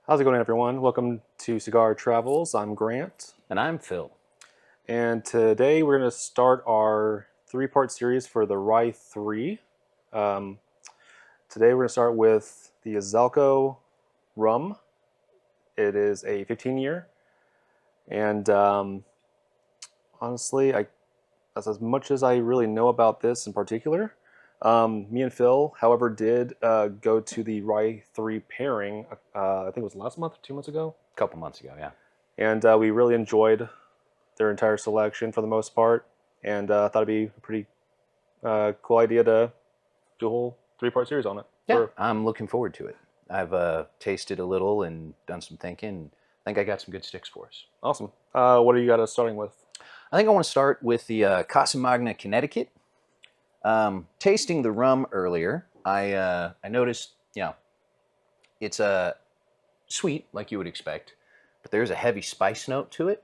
How's it going, everyone? Welcome to Cigar Travels. I'm Grant, And I'm Phil. and today we're going to start our three-part series for the RY3. Um, Today we're going to start with the Izalco rum. It is a 15-year, and honestly, that's as much as I really know about this in particular. Me and Phil, however, did go to the RY3 pairing. I think it was last month, 2 months ago, A couple months ago, yeah. and we really enjoyed their entire selection for the most part, and I thought it'd be a pretty cool idea to do a whole three-part series on it. Yeah, I'm looking forward to it. I've tasted a little and done some thinking. I think I got some good sticks for us. Awesome. What do you got us starting with? I think I want to start with the Casa Magna, Connecticut. Tasting the rum earlier, I noticed, it's sweet like you would expect, but there's a heavy spice note to it.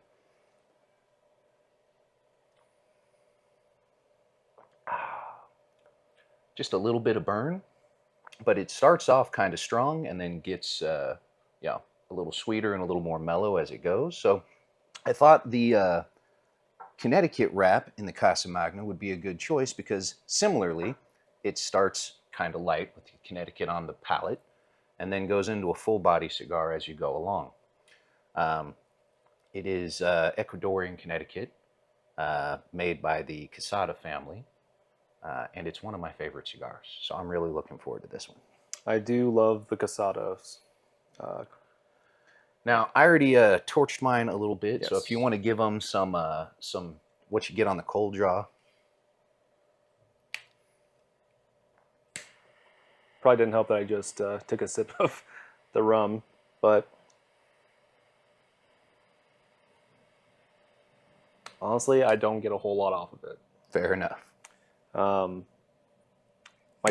Just a little bit of burn, but it starts off kind of strong and then gets, a little sweeter and a little more mellow as it goes. So I thought the Connecticut wrap in the Casa Magna would be a good choice because similarly, it starts kind of light with the Connecticut on the palate and then goes into a full body cigar as you go along. It is Ecuadorian Connecticut, made by the Quesada family, and it's one of my favorite cigars. So I'm really looking forward to this one. I do love the Casados. Now, I already torched mine a little bit, so Yes. if you want to give them some what you get on the cold draw. Probably didn't help that I just took a sip of the rum, but honestly, I don't get a whole lot off of it. Fair enough. My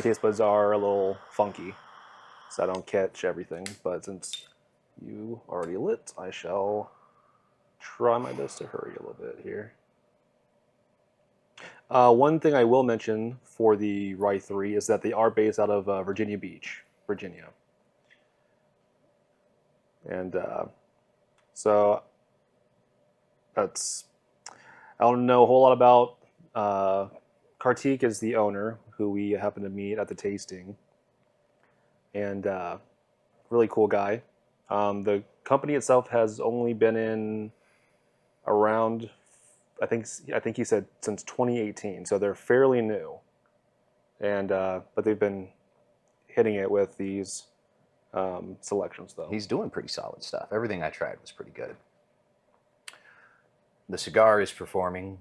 taste buds are a little funky, so I don't catch everything. But since you already lit, I shall try my best to hurry a little bit here. One thing I will mention for the RY3 is that they are based out of Virginia Beach, Virginia. And so that's, I don't know a whole lot about Kartik is the owner who we happened to meet at the tasting. And really cool guy. The company itself has only been in around, I think he said since 2018, so they're fairly new. And but they've been hitting it with these selections, though. He's doing pretty solid stuff. Everything I tried was pretty good. The cigar is performing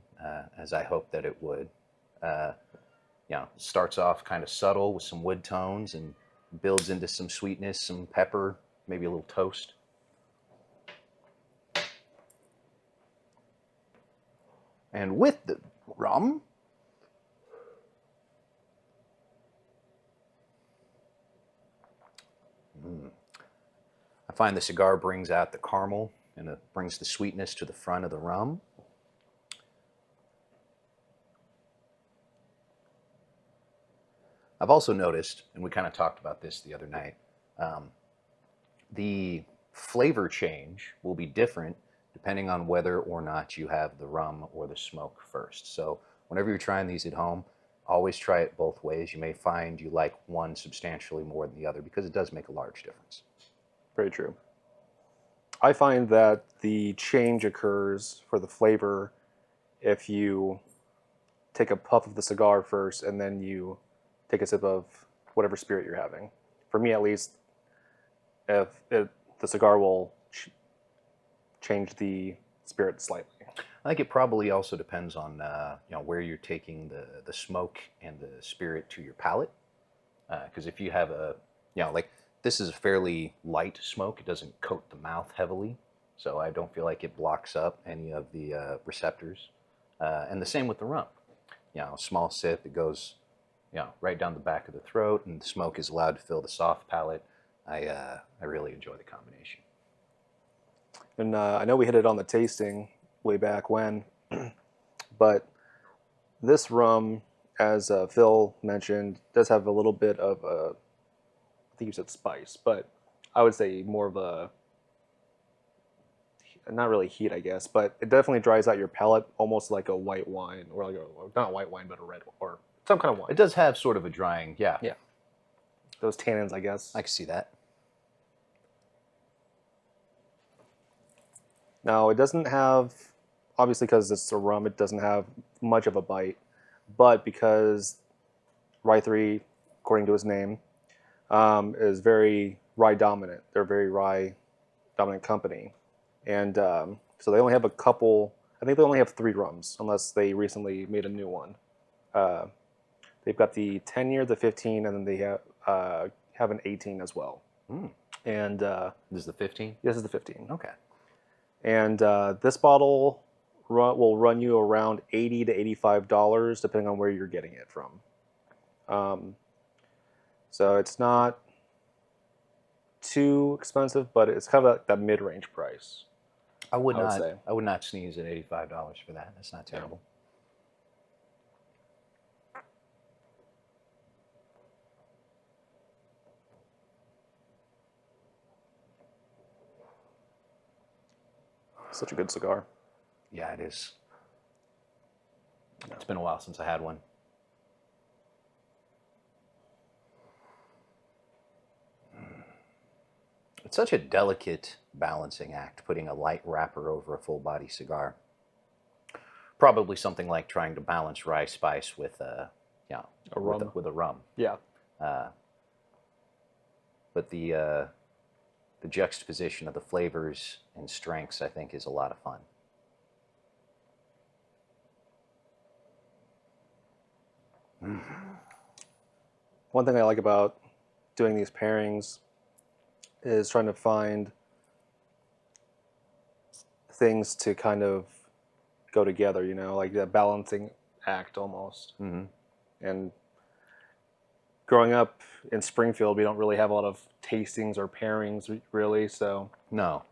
as I hoped that it would. Starts off kind of subtle with some wood tones and builds into some sweetness, some pepper, maybe a little toast. And with the rum, I find the cigar brings out the caramel and it brings the sweetness to the front of the rum. I've also noticed, and we kind of talked about this the other night, the flavor change will be different depending on whether or not you have the rum or the smoke first. So whenever you're trying these at home, always try it both ways. You may find you like one substantially more than the other because it does make a large difference. Very true. I find that the change occurs for the flavor if you take a puff of the cigar first and then you take a sip of whatever spirit you're having. For me, at least, the cigar will change the spirit slightly. I think it probably also depends on where you're taking the smoke and the spirit to your palate. Because if you have like this is a fairly light smoke, it doesn't coat the mouth heavily, so I don't feel like it blocks up any of the receptors. And the same with the rum. A small sip, it goes right down the back of the throat, and the smoke is allowed to fill the soft palate. I really enjoy the combination. And I know we hit it on the tasting way back when, but this rum, as Phil mentioned, does have a little bit of I think you said spice, but I would say more of a not really heat, I guess, but it definitely dries out your palate almost like a white wine, or like not white wine, but a red or some kind of wine. It does have sort of a drying, yeah. Yeah. Those tannins, I guess. I can see that. Now, it doesn't have, obviously because it's a rum, it doesn't have much of a bite, but because RY3, according to his name, is very rye dominant. They're a very rye dominant company. And so they only have a couple, I think they only have 3 rums, unless they recently made a new one. They've got the 10-year, the 15, and then they have an 18 as well. Mm. And This is the 15? this is the 15. Okay. And this bottle will run you around $80 to $85, depending on where you're getting it from. So it's not too expensive, but it's kind of that mid-range price. I would would say. not sneeze at $85 for that. That's not terrible. Such a good cigar. Yeah, it is. It's been a while since I had one. It's such a delicate balancing act, putting a light wrapper over a full body cigar. Probably something like trying to balance rye spice with a rum. With a rum. Yeah. But the juxtaposition of the flavors and strengths, I think, is a lot of fun. One thing I like about doing these pairings is trying to find things to kind of go together, like that balancing act almost. Mm-hmm. And growing up in Springfield, we don't really have a lot of tastings or pairings, really. So no,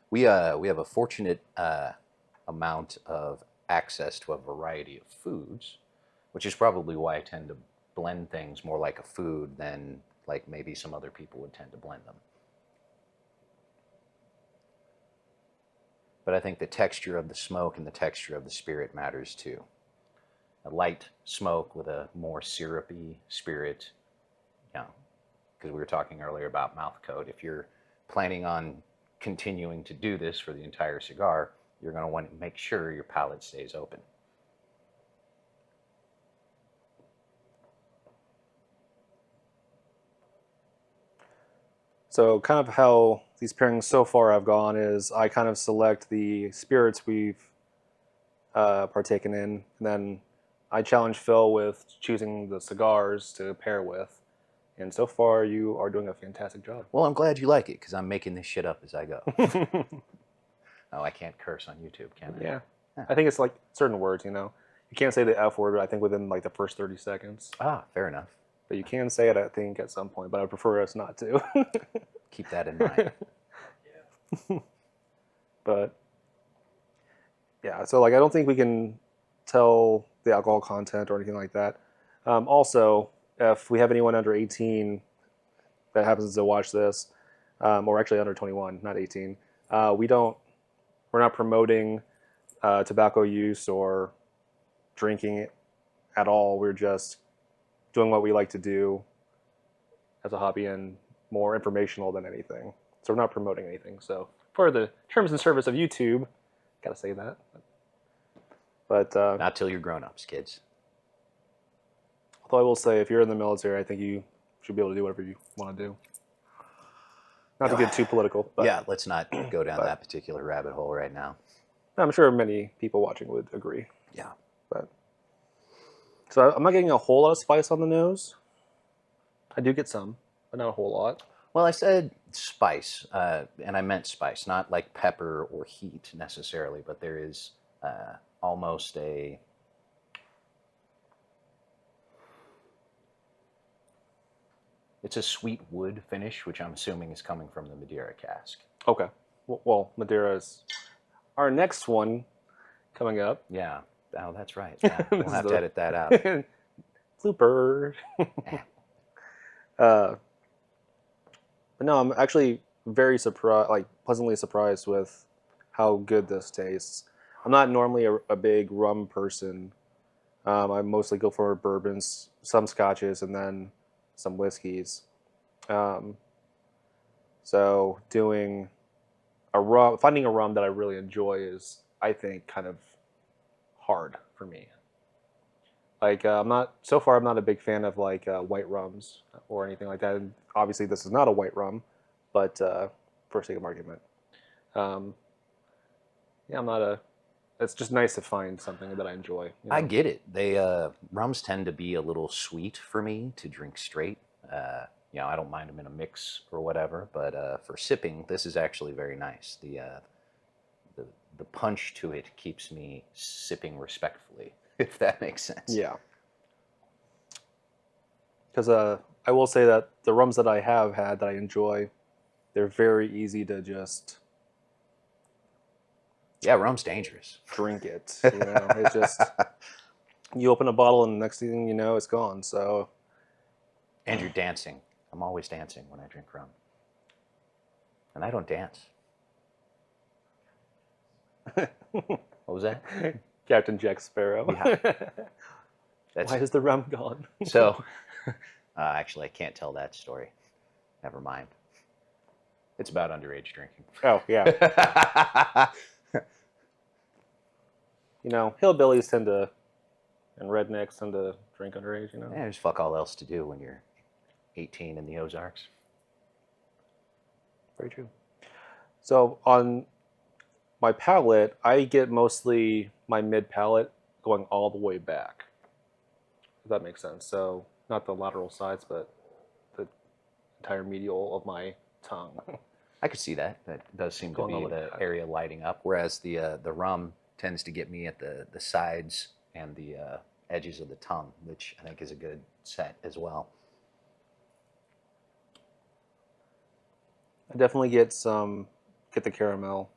we have a fortunate amount of access to a variety of foods, which is probably why I tend to blend things more like a food than like maybe some other people would tend to blend them. But I think the texture of the smoke and the texture of the spirit matters too. A light smoke with a more syrupy spirit, because we were talking earlier about mouth coat. If you're planning on continuing to do this for the entire cigar, you're going to want to make sure your palate stays open. So kind of how these pairings so far have gone is I kind of select the spirits we've partaken in, and then I challenge Phil with choosing the cigars to pair with. And so far, you are doing a fantastic job. Well, I'm glad you like it, because I'm making this shit up as I go. Oh, I can't curse on YouTube, can I? Yeah. I think it's like certain words, You can't say the F word, I think, within like the first 30 seconds. Ah, fair enough. But you can say it, I think, at some point, but I prefer us not to. Keep that in mind. But, yeah, so like I don't think we can tell the alcohol content or anything like that. Also, if we have anyone under 18 that happens to watch this, or actually under 21, not 18, we're not promoting tobacco use or drinking it at all. We're just doing what we like to do as a hobby and more informational than anything. So we're not promoting anything. So for the terms and service of YouTube, gotta say that. But not till you're grown-ups, kids. Although I will say, if you're in the military, I think you should be able to do whatever you want to do. Not to get too political. But, yeah, let's not go down that particular rabbit hole right now. I'm sure many people watching would agree. Yeah. But so I'm not getting a whole lot of spice on the nose. I do get some, but not a whole lot. Well, I said spice, and I meant spice, not like pepper or heat necessarily, but there is almost a... It's a sweet wood finish, which I'm assuming is coming from the Madeira cask. Okay. Well, Madeira is our next one coming up. Yeah. Oh, that's right. Yeah. We'll have to edit that out. Blooper. But no, I'm actually very surprised, like pleasantly surprised with how good this tastes. I'm not normally a big rum person. I mostly go for bourbons, some scotches, and then some whiskeys. Um, so doing finding a rum that I really enjoy is, I think, kind of hard for me. Like I'm not so far. I'm not a big fan of like white rums or anything like that. And obviously, this is not a white rum, but for sake of argument, um, yeah, I'm not a. It's just nice to find something that I enjoy. I get it. They rums tend to be a little sweet for me to drink straight. I don't mind them in a mix or whatever, but for sipping, this is actually very nice. The the punch to it keeps me sipping respectfully, if that makes sense. Yeah, because I will say that the rums that I have had that I enjoy, they're very easy to just Yeah, rum's dangerous. drink it. It's just you open a bottle and the next thing you know, it's gone. So And you're dancing. I'm always dancing when I drink rum. And I don't dance. What was that? Captain Jack Sparrow. Yeah. Why is the rum gone? So, actually, I can't tell that story. Never mind. It's about underage drinking. Oh yeah. Hillbillies tend to, and rednecks tend to drink underage. Yeah, there's fuck all else to do when you're 18 in the Ozarks. Very true. So on my palate, I get mostly my mid palate going all the way back. If that makes sense. So not the lateral sides, but the entire medial of my tongue. I could see that. That does seem to Going all be the way the back. area lighting up. Whereas the rum tends to get me at the sides and the edges of the tongue, which I think is a good set as well. I definitely get the caramel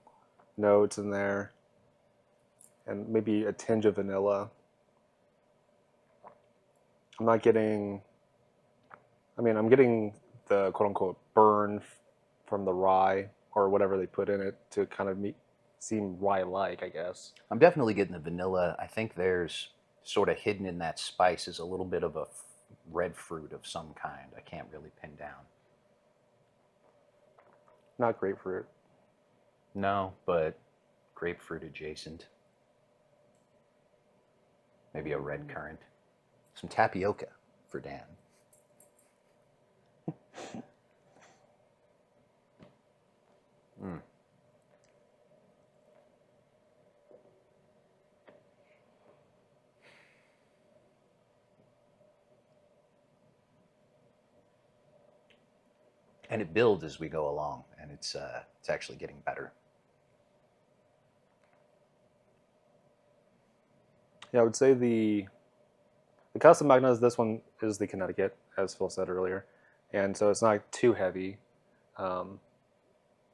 notes in there, and maybe a tinge of vanilla. I'm not getting. I mean, I'm getting the quote unquote burn from the rye or whatever they put in it to kind of seem rye like, I guess. I'm definitely getting the vanilla. I think there's sort of hidden in that spice is a little bit of a red fruit of some kind. I can't really pin down. Not grapefruit. No, but grapefruit adjacent. Maybe a red currant. Some tapioca for Dan. Mm. And it builds as we go along, and it's actually getting better. Yeah, I would say the Casa Magna is this one is the Connecticut, as Phil said earlier, and so it's not too heavy, and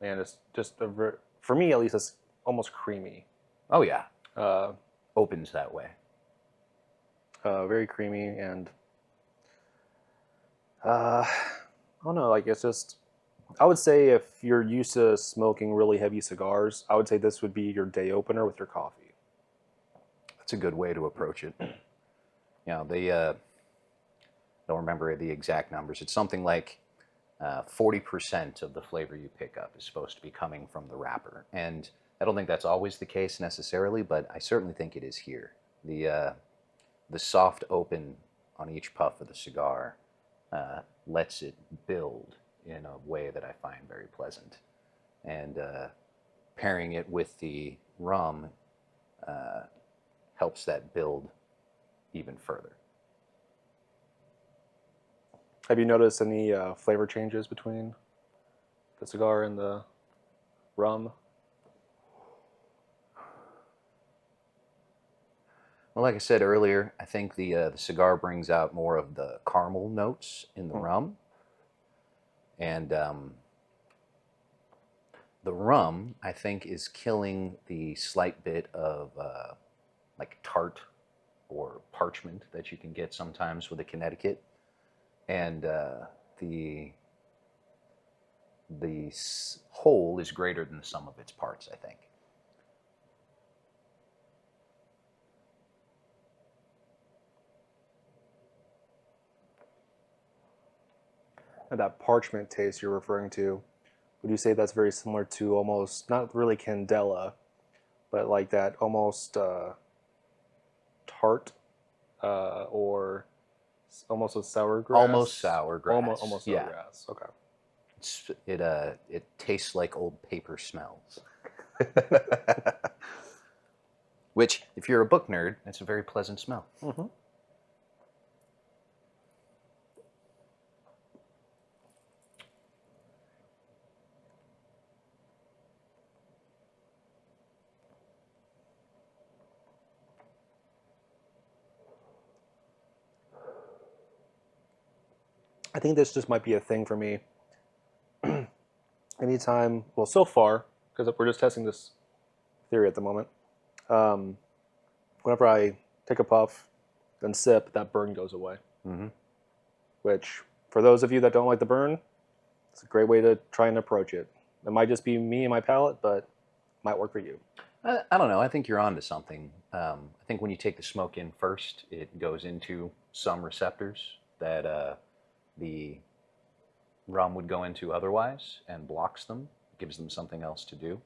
it's just for me at least it's almost creamy. Oh yeah, Uh, opens that way. very creamy and I don't know, like it's just. I would say if you're used to smoking really heavy cigars, I would say this would be your day opener with your coffee. That's a good way to approach it. They don't remember the exact numbers. It's something like 40% of the flavor you pick up is supposed to be coming from the wrapper, and I don't think that's always the case necessarily, but I certainly think it is here. The soft open on each puff of the cigar lets it build in a way that I find very pleasant. And pairing it with the rum helps that build even further. Have you noticed any flavor changes between the cigar and the rum? Well, like I said earlier, I think the cigar brings out more of the caramel notes in the rum. And the rum, I think, is killing the slight bit of like tart or parchment that you can get sometimes with a Connecticut. And the whole is greater than the sum of its parts, I think. and that parchment taste you're referring to, would you say that's very similar to almost, not really candela, but like that almost tart or almost a sour grass? Almost sour grass. Almost sour Yeah. grass. Okay. It tastes like old paper smells. Which, if you're a book nerd, that's a very pleasant smell. Mm-hmm. I think this just might be a thing for me. Anytime, well, so far, because we're just testing this theory at the moment, whenever I take a puff, then sip, that burn goes away. Mm-hmm. Which, for those of you that don't like the burn, it's a great way to try and approach it. It might just be me and my palate, but it might work for you. I don't know. I think you're onto something. I think when you take the smoke in first, it goes into some receptors that the rum would go into otherwise and blocks them, gives them something else to do.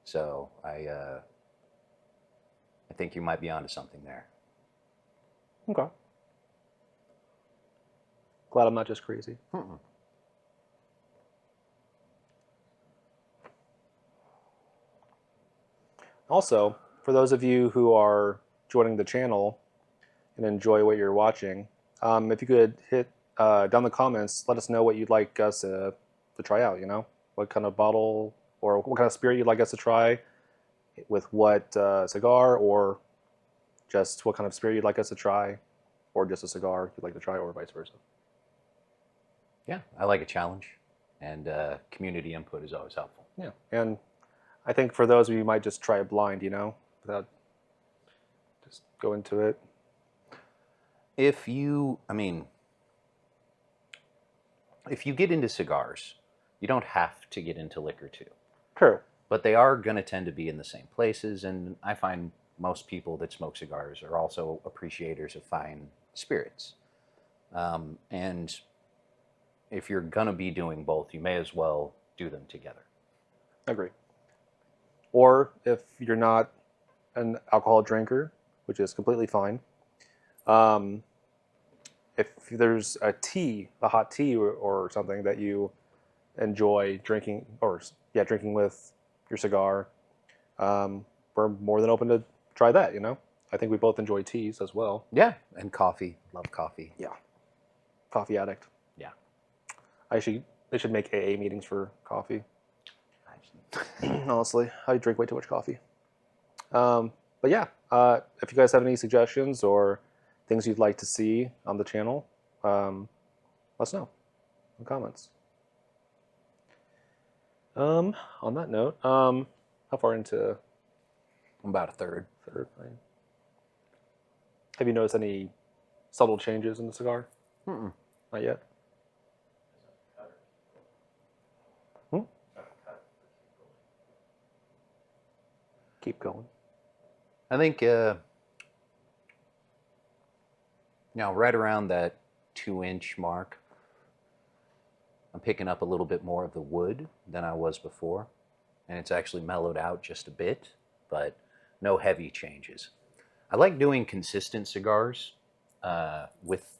So I think you might be onto something there. Okay. Glad I'm not just crazy. Mm-mm. Also, for those of you who are joining the channel and enjoy what you're watching, if you could hit down in the comments, let us know what you'd like us to try out, you know? What kind of bottle or what kind of spirit you'd like us to try with what cigar, or just what kind of spirit you'd like us to try, or just a cigar you'd like to try, or vice versa. Yeah, I like a challenge, and community input is always helpful. Yeah, and I think for those of you who might just try it blind, you know, without just go into it. If you get into cigars, you don't have to get into liquor too. True. But they are going to tend to be in the same places, and I find most people that smoke cigars are also appreciators of fine spirits. And if you're going to be doing both, you may as well do them together. Agree. Or if you're not an alcohol drinker, which is completely fine, if there's a tea, a hot tea or something that you enjoy drinking, or drinking with your cigar, we're more than open to try that, you know? I think we both enjoy teas as well. Yeah, and coffee. Love coffee. Yeah. Coffee addict. Yeah. They should make AA meetings for coffee. Honestly, I drink way too much coffee. But yeah, if you guys have any suggestions or things you'd like to see on the channel, let us know in the comments. On that note, how far into? I'm about a third. Right? Have you noticed any subtle changes in the cigar? Mm-mm. Not yet. Keep going. I think right around that 2-inch mark, I'm picking up a little bit more of the wood than I was before, and it's actually mellowed out just a bit, but no heavy changes. I like doing consistent cigars with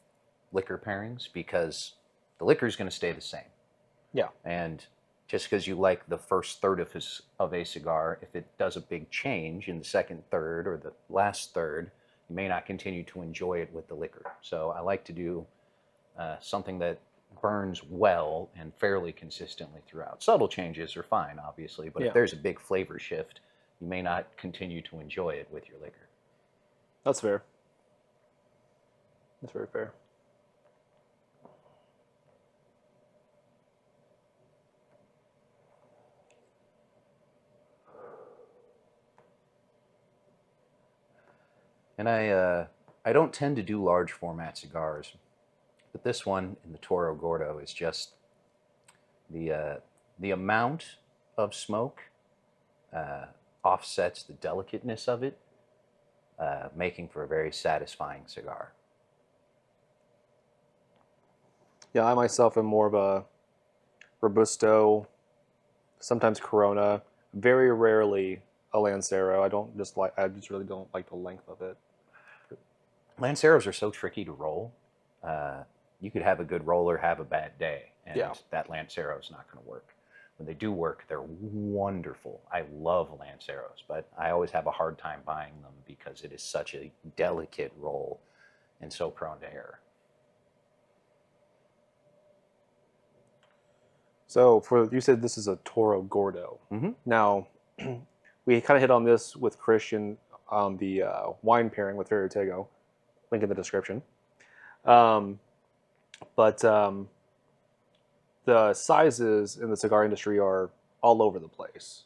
liquor pairings because the liquor is going to stay the same. Yeah. And just because you like the first third of a cigar, if it does a big change in the second third or the last third, you may not continue to enjoy it with the liquor. So I like to do something that burns well and fairly consistently throughout. Subtle changes are fine, obviously, but if there's a big flavor shift, you may not continue to enjoy it with your liquor. That's fair. That's very fair. And I don't tend to do large format cigars, but this one in the Toro Gordo is just the amount of smoke offsets the delicateness of it, making for a very satisfying cigar. Yeah, I myself am more of a Robusto, sometimes Corona, very rarely a Lancero. I just really don't like the length of it. Lanceros are so tricky to roll. You could have a good roller, have a bad day, and Yeah. that Lancero is not going to work. When they do work, they're wonderful. I love Lanceros, but I always have a hard time buying them because it is such a delicate roll and so prone to error. So you said this is a Toro Gordo. Mm-hmm. Now, we kind of hit on this with Christian on the wine pairing with Ferrotego. Link in the description. Um, but the sizes in the cigar industry are all over the place,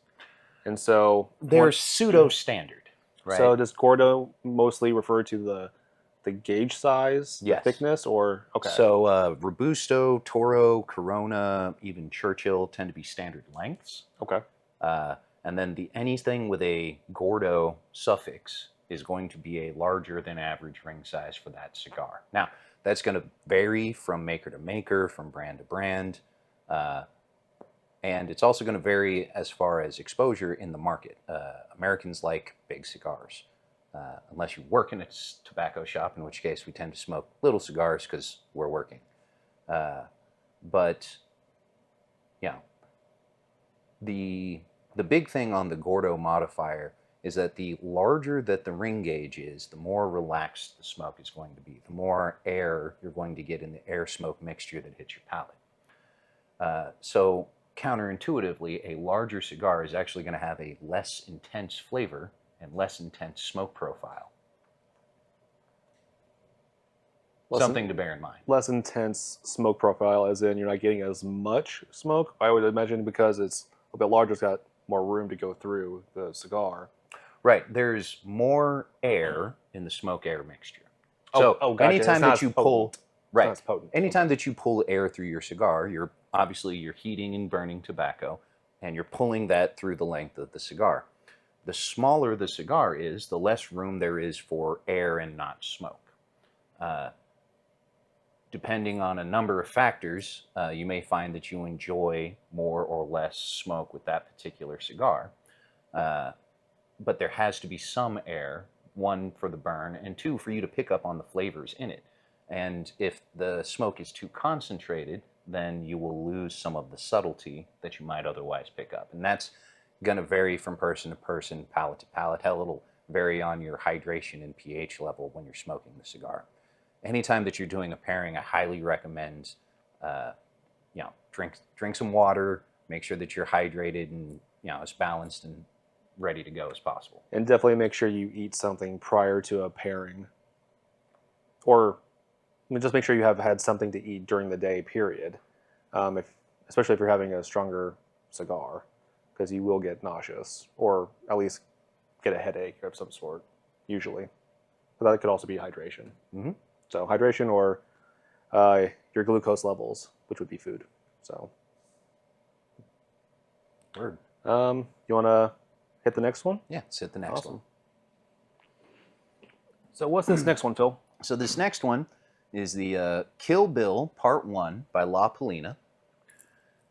and so They're pseudo standard, right? So does Gordo mostly refer to the gauge size, Yes. the thickness, or okay? So Robusto, Toro, Corona, even Churchill tend to be standard lengths. Okay. And then anything with a Gordo suffix is going to be a larger than average ring size for that cigar. Now, that's going to vary from maker to maker, from brand to brand. And it's also going to vary as far as exposure in the market. Americans like big cigars, unless you work in a tobacco shop, in which case we tend to smoke little cigars because we're working. But, yeah, the big thing on the Gordo modifier is that the larger that the ring gauge is, the more relaxed the smoke is going to be, the more air you're going to get in the air-smoke mixture that hits your palate. So counterintuitively, a larger cigar is actually going to have a less intense flavor and less intense smoke profile. Something to bear in mind. Less intense smoke profile, as in you're not getting as much smoke. I would imagine because it's a bit larger, it's got more room to go through the cigar. Right. There's more air in the smoke-air mixture. So gotcha. anytime that you pull, right, it's potent. anytime that you pull air through your cigar, you're heating and burning tobacco, and you're pulling that through the length of the cigar. The smaller the cigar is, the less room there is for air and not smoke. Depending on a number of factors, you may find that you enjoy more or less smoke with that particular cigar. But there has to be some air, one for the burn, and two for you to pick up on the flavors in it. And if the smoke is too concentrated, then you will lose some of the subtlety that you might otherwise pick up. And that's going to vary from person to person, palate to palate. Hell, it'll vary on your hydration and pH level when you're smoking the cigar. Anytime that you're doing a pairing, I highly recommend, drink some water, make sure that you're hydrated and, as balanced and ready to go as possible. And definitely make sure you eat something prior to a pairing. Or just make sure you have had something to eat during the day, period. Especially if you're having a stronger cigar, because you will get nauseous, or at least get a headache of some sort, usually. But that could also be hydration. Mm-hmm. So hydration or your glucose levels, which would be food. So. Word. You want to hit the next one? Yeah, let's hit the next one. So what's this next one, Phil? So this next one is the Kill Bill Part 1 by La Polina.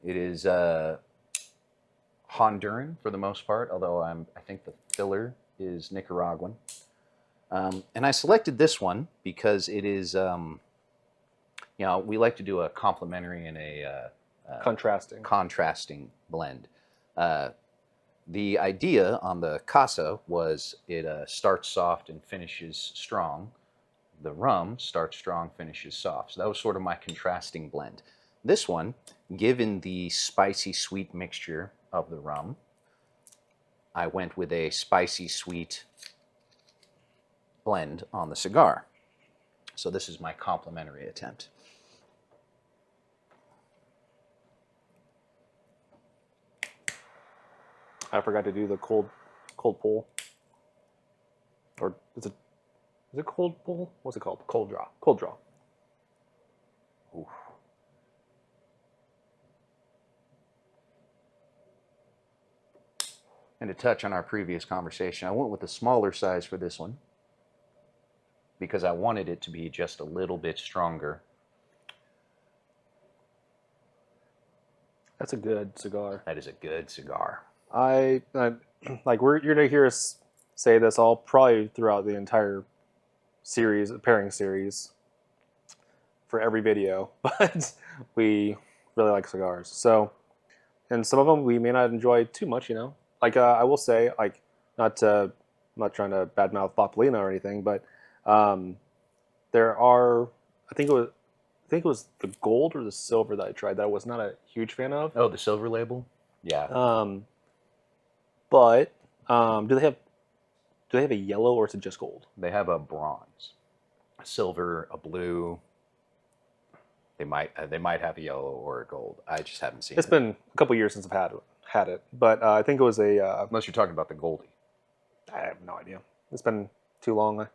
It is Honduran for the most part, although I think the filler is Nicaraguan. And I selected this one because it is, we like to do a complementary and a contrasting blend. The idea on the Casa was it starts soft and finishes strong. The rum starts strong, finishes soft. So that was sort of my contrasting blend. This one, given the spicy sweet mixture of the rum, I went with a spicy sweet blend on the cigar. So this is my complementary attempt. I forgot to do the cold pull. Or is it cold pull? What's it called? Cold draw. Cold draw. Oof. And to touch on our previous conversation, I went with a smaller size for this one because I wanted it to be just a little bit stronger. That's a good cigar. That is a good cigar. I like you're gonna hear us say this all probably throughout the entire series, pairing series, for every video, but we really like cigars. So, and some of them we may not enjoy too much, you know. Like I will say, like not to, I'm not trying to badmouth Boppolino or anything, but um, there are. I think it was the gold or the silver that I tried that I was not a huge fan of. Oh, the silver label? Yeah. Um, but do they have a yellow or is it just gold? They have a bronze, a silver, a blue. They might have a yellow or a gold. I just haven't seen It's it. been a couple years since I've had it, but I think it was a. Unless you're talking about the Goldie. I have no idea. It's been too long.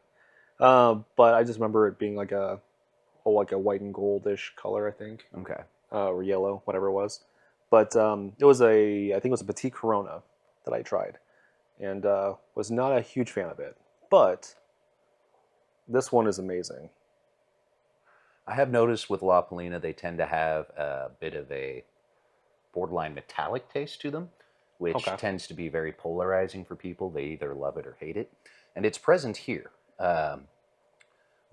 But I just remember it being like a white and goldish color, I think, Okay. or yellow, whatever it was. But I think it was a Petit Corona that I tried, and was not a huge fan of it. But this one is amazing. I have noticed with La Polina, they tend to have a bit of a borderline metallic taste to them, which Okay. tends to be very polarizing for people. They either love it or hate it. And it's present here.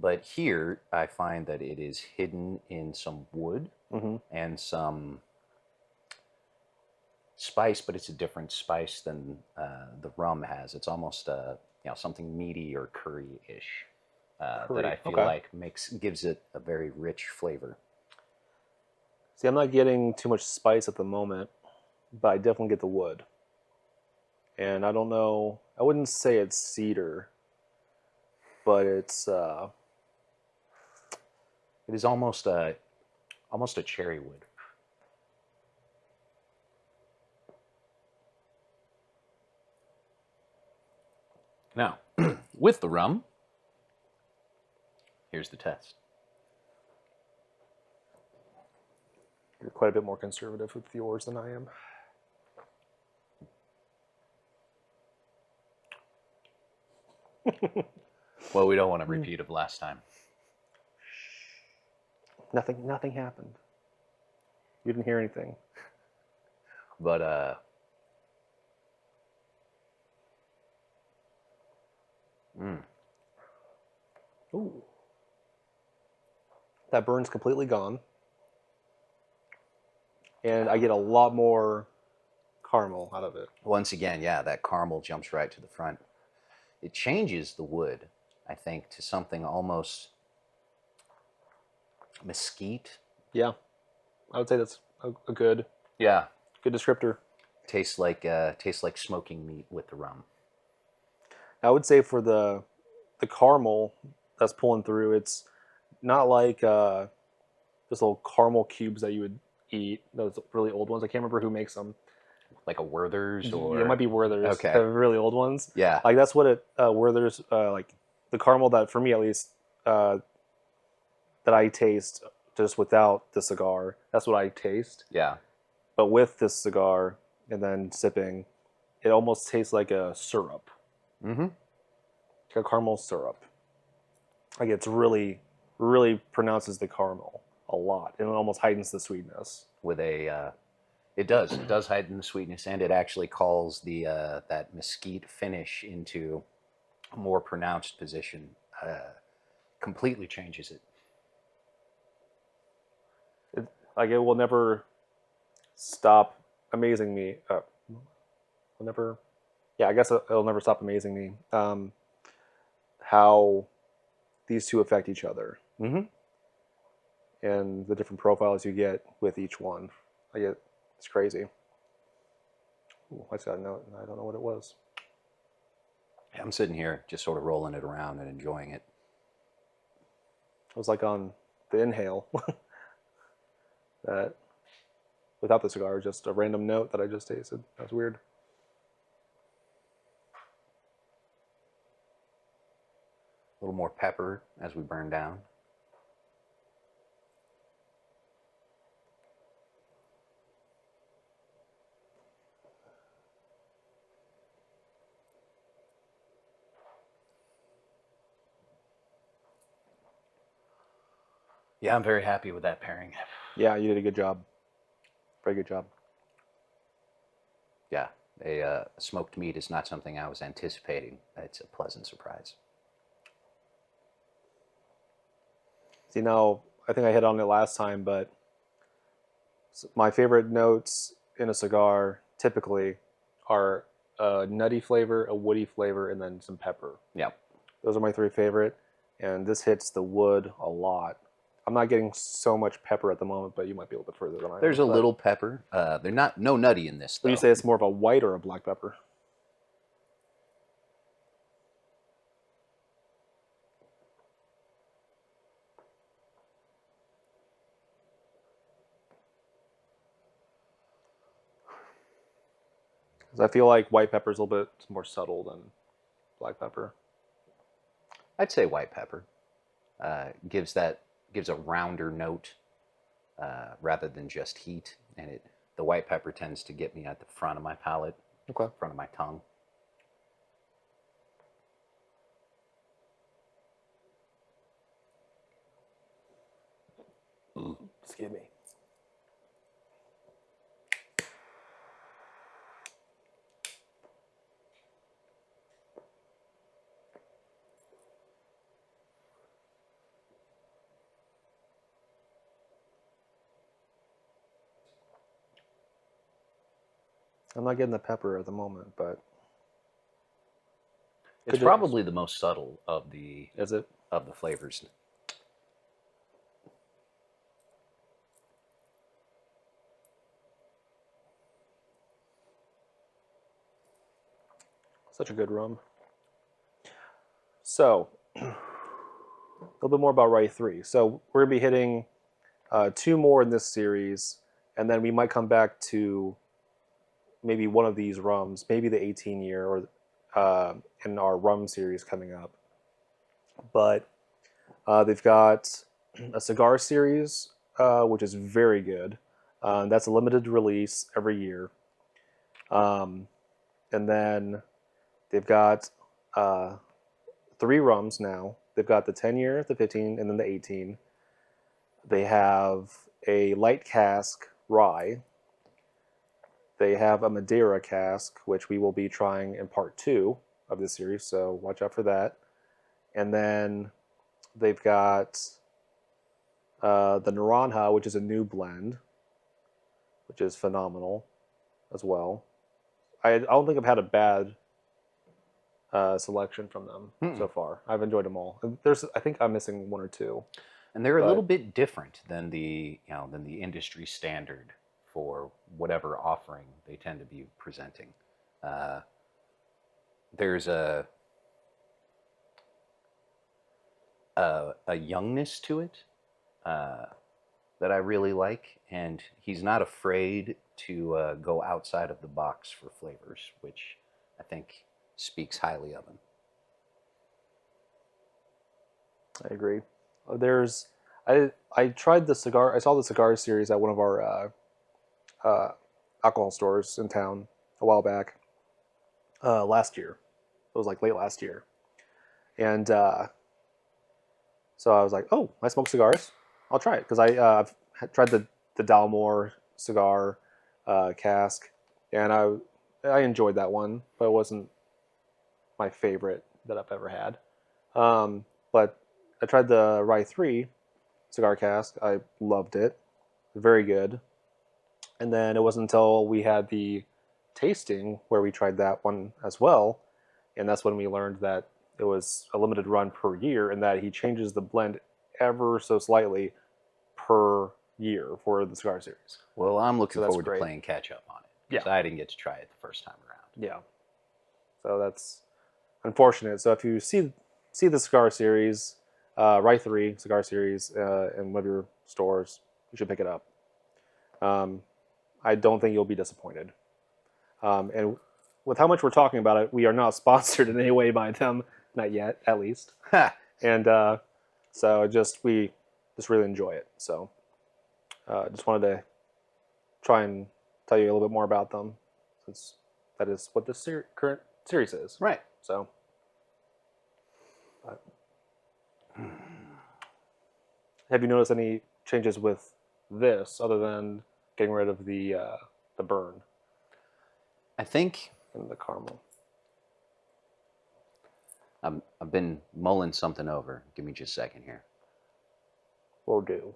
But here, I find that it is hidden in some wood Hmm. and some spice, but it's a different spice than the rum has. It's almost something meaty or curry-ish that Curry. I feel Okay. like gives it a very rich flavor. See, I'm not getting too much spice at the moment, but I definitely get the wood. And I don't know. I wouldn't say it's cedar, but It is almost a cherry wood. Now, with the rum, here's the test. you're quite a bit more conservative with yours than I am. Well, we don't want a repeat of last time. Nothing happened. You didn't hear anything. But Ooh. That burn's completely gone. And I get a lot more caramel out of it. once again, yeah, that caramel jumps right to the front. It changes the wood, I think, to something almost mesquite. Yeah. I would say that's a good Yeah, descriptor. tastes like smoking meat with the rum. I would say for the caramel that's pulling through, it's not like those little caramel cubes that you would eat. Those really old ones. I can't remember who makes them. Like a Werther's or It might be Werther's. okay, The really old ones. yeah, Like that's what it Werther's like the caramel that for me at least that I taste just without the cigar. That's what I taste. yeah. But with this cigar and then sipping, it almost tastes like a syrup, Mm-hmm. like a caramel syrup. Like it's really pronounces the caramel a lot, and it almost heightens the sweetness. With it does heighten the sweetness, and it actually calls the that mesquite finish into a more pronounced position. Completely changes it. Like it will never stop amazing me. Will never. Yeah, I guess it'll never stop amazing me. How these two affect each other Mm-hmm. and the different profiles you get with each one. It's crazy. Ooh, I just got a note, and I don't know what it was. I'm sitting here just sort of rolling it around and enjoying it. It was like on the inhale that without the cigar, just a random note that I just tasted. That's weird. A little more pepper as we burn down. Yeah, I'm very happy with that pairing. Yeah, you did a good job. Very good job. Yeah, a smoked meat is not something I was anticipating. It's a pleasant surprise. See, now I think I hit on it last time, but my favorite notes in a cigar typically are a nutty flavor, a woody flavor, and then some pepper. Yeah. Those are my three favorite, and this hits the wood a lot. I'm not getting so much pepper at the moment, but you might be a little bit further than I am. There's a But little pepper. They're not no nutty in this would you though. say it's more of a white or a black pepper? 'Cause I feel like white pepper is a little bit more subtle than black pepper. I'd say white pepper gives a rounder note rather than just heat, and the white pepper tends to get me at the front of my palate, Okay. front of my tongue. Excuse me. I'm not getting the pepper at the moment, but It's probably the most subtle of the is it? flavors. Such a good rum. So, a little bit more about RY3. So we're gonna be hitting two more in this series, and then we might come back to maybe one of these rums, maybe the 18 year or in our rum series coming up. But they've got a cigar series, which is very good. That's a limited release every year. And then they've got three rums now. They've got the 10 year, the 15, and then the 18. They have a light cask rye. They have a Madeira cask, which we will be trying in part 2 of this series, so watch out for that. And then they've got the Naranja, which is a new blend, which is phenomenal as well. I don't think I've had a bad selection from them so far. I've enjoyed them all. I think I'm missing one or two. And they're a little bit different than the industry standard for whatever offering they tend to be presenting. There's a youngness to it that I really like, and he's not afraid to go outside of the box for flavors, which I think speaks highly of him. I agree. I tried the cigar. I saw the cigar series at one of our alcohol stores in town a while back. Last year, it was like late last year, and so I was like, "Oh, I smoke cigars. I'll try it," because I've tried the Dalmore cigar cask, and I enjoyed that one, but it wasn't my favorite that I've ever had. But I tried the RY3 cigar cask. I loved it. Very good. And then it wasn't until we had the tasting where we tried that one as well. And that's when we learned that it was a limited run per year and that he changes the blend ever so slightly per year for the cigar series. Well, I'm looking forward to great. playing catch up on it because I didn't get to try it the first time around. Yeah. So that's unfortunate. So if you see the cigar series, RY3 cigar series in one of your stores, you should pick it up. I don't think you'll be disappointed. And with how much we're talking about it, we are not sponsored in any way by them, not yet, at least. And so we just really enjoy it. So just wanted to try and tell you a little bit more about them, since that is what this current series is. Right. So. Have you noticed any changes with this other than getting rid of the burn? I think and the caramel. I've been mulling something over. Give me just a second here. Will do.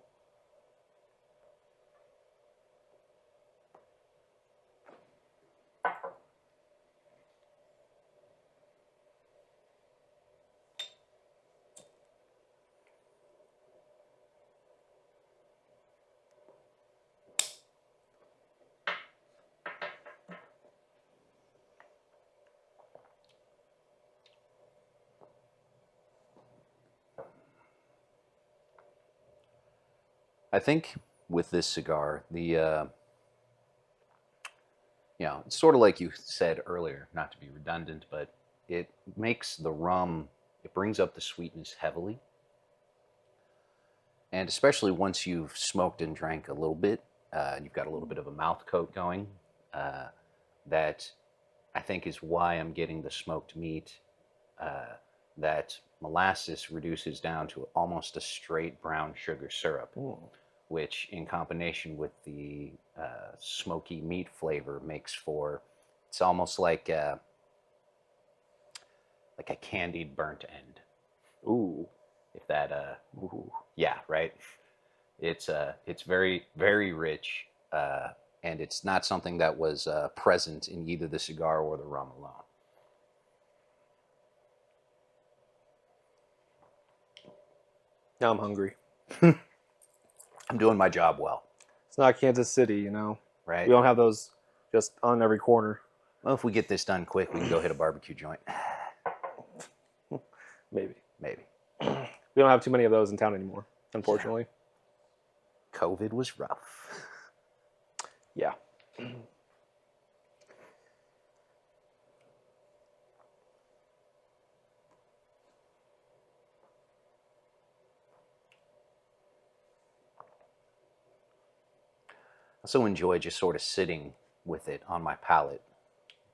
I think with this cigar, it's sort of like you said earlier, not to be redundant, but it makes the rum, it brings up the sweetness heavily. And especially once you've smoked and drank a little bit, you've got a little bit of a mouth coat going, uh, that I think is why I'm getting the smoked meat. That molasses reduces down to almost a straight brown sugar syrup, which in combination with the smoky meat flavor makes for, it's almost like a candied burnt end. Ooh. If that, Ooh. yeah, right. It's very, very rich, and it's not something that was present in either the cigar or the rum alone. Now I'm hungry. I'm doing my job well, It's not Kansas City, you know. right? We don't have those just on every corner. Well, if we get this done quick, we can go hit a barbecue joint. Maybe. Maybe. We don't have too many of those in town anymore, unfortunately. COVID was rough. Yeah. I also enjoy just sort of sitting with it on my palate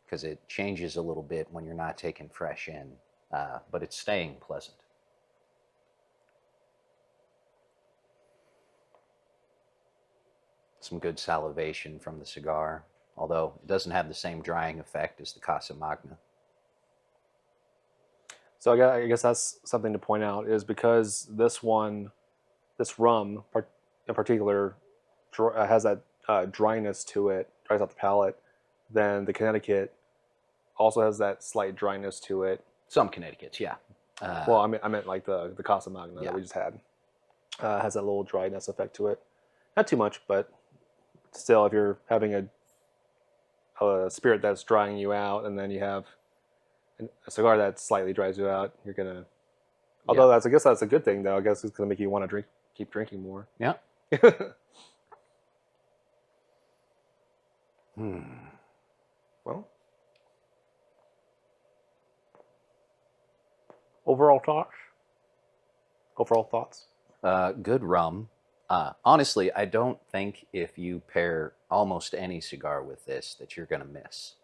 because it changes a little bit when you're not taking fresh in, but it's staying pleasant. Some good salivation from the cigar, although it doesn't have the same drying effect as the Casa Magna. So I guess that's something to point out is because this rum in particular has that dryness to it, dries out the palate. Then the Connecticut also has that slight dryness to it. Some Connecticut's, yeah. Well, I meant like the Casa Magna Yeah. that we just had has that little dryness effect to it. Not too much, but still, if you're having a spirit that's drying you out, and then you have a cigar that slightly dries you out, you're gonna. Although I guess that's a good thing, though. I guess it's gonna make you want to keep drinking more. Yeah. Well, overall thoughts. Overall thoughts. Good rum. Honestly, I don't think if you pair almost any cigar with this that you're going to miss.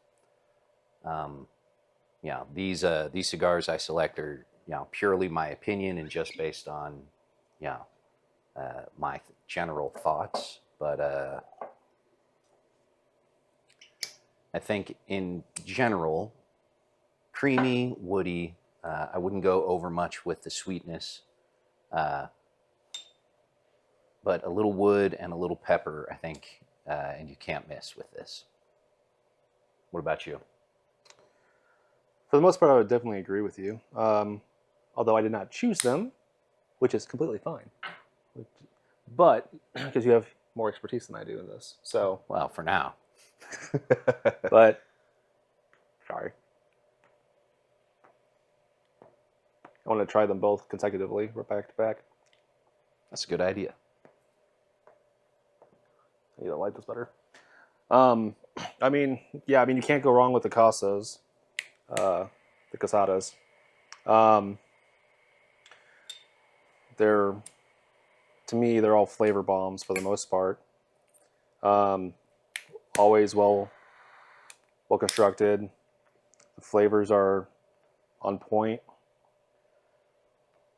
These cigars I select are purely my opinion and just based on my general thoughts. But I think in general, creamy, woody. I wouldn't go over much with the sweetness. But a little wood and a little pepper, I think, and you can't miss with this. What about you? For the most part, I would definitely agree with you. Although I did not choose them, which is completely fine. But because you have more expertise than I do in this, so. Well, for now. But sorry, I want to try them both consecutively, back to back. That's a good idea. I need to like this better. I mean, you can't go wrong with the Casas, the Casadas. To me, they're all flavor bombs for the most part. Always well constructed. The flavors are on point.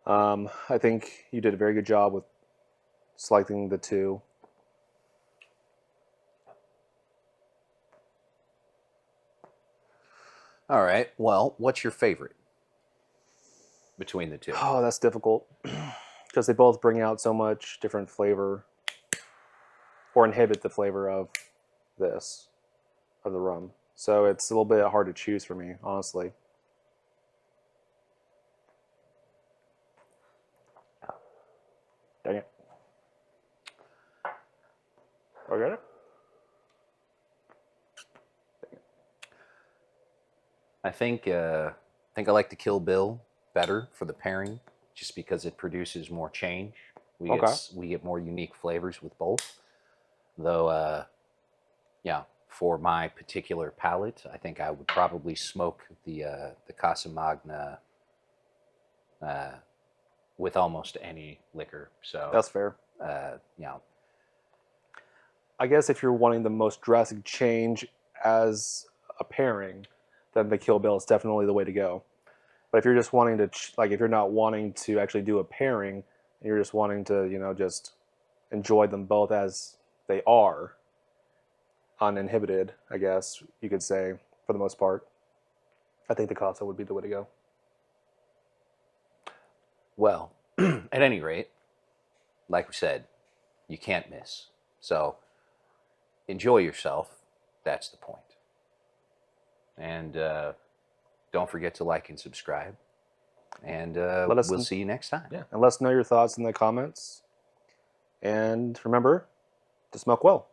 I think you did a very good job with selecting the two. All right. Well, what's your favorite between the two? Oh, that's difficult because they both bring out so much different flavor or inhibit the flavor of this, of the rum. So it's a little bit hard to choose for me, honestly. Dang it. I got it? I think I like the Kill Bill better for the pairing, just because it produces more change. Okay. We get more unique flavors with both. Though, yeah, for my particular palate, I think I would probably smoke the Casa Magna uh, with almost any liquor. So, That's fair. you know, I guess if you're wanting the most drastic change as a pairing, then the Kill Bill is definitely the way to go. But if you're just wanting to, like, if you're not wanting to actually do a pairing, and you're just wanting to, just enjoy them both as they are, uninhibited, I guess you could say, for the most part, I think the Casa would be the way to go. well, at any rate, like we said, you can't miss. So enjoy yourself. That's the point. And don't forget to like and subscribe. And we'll see you next time. Yeah, and let us know your thoughts in the comments. And remember to smoke well.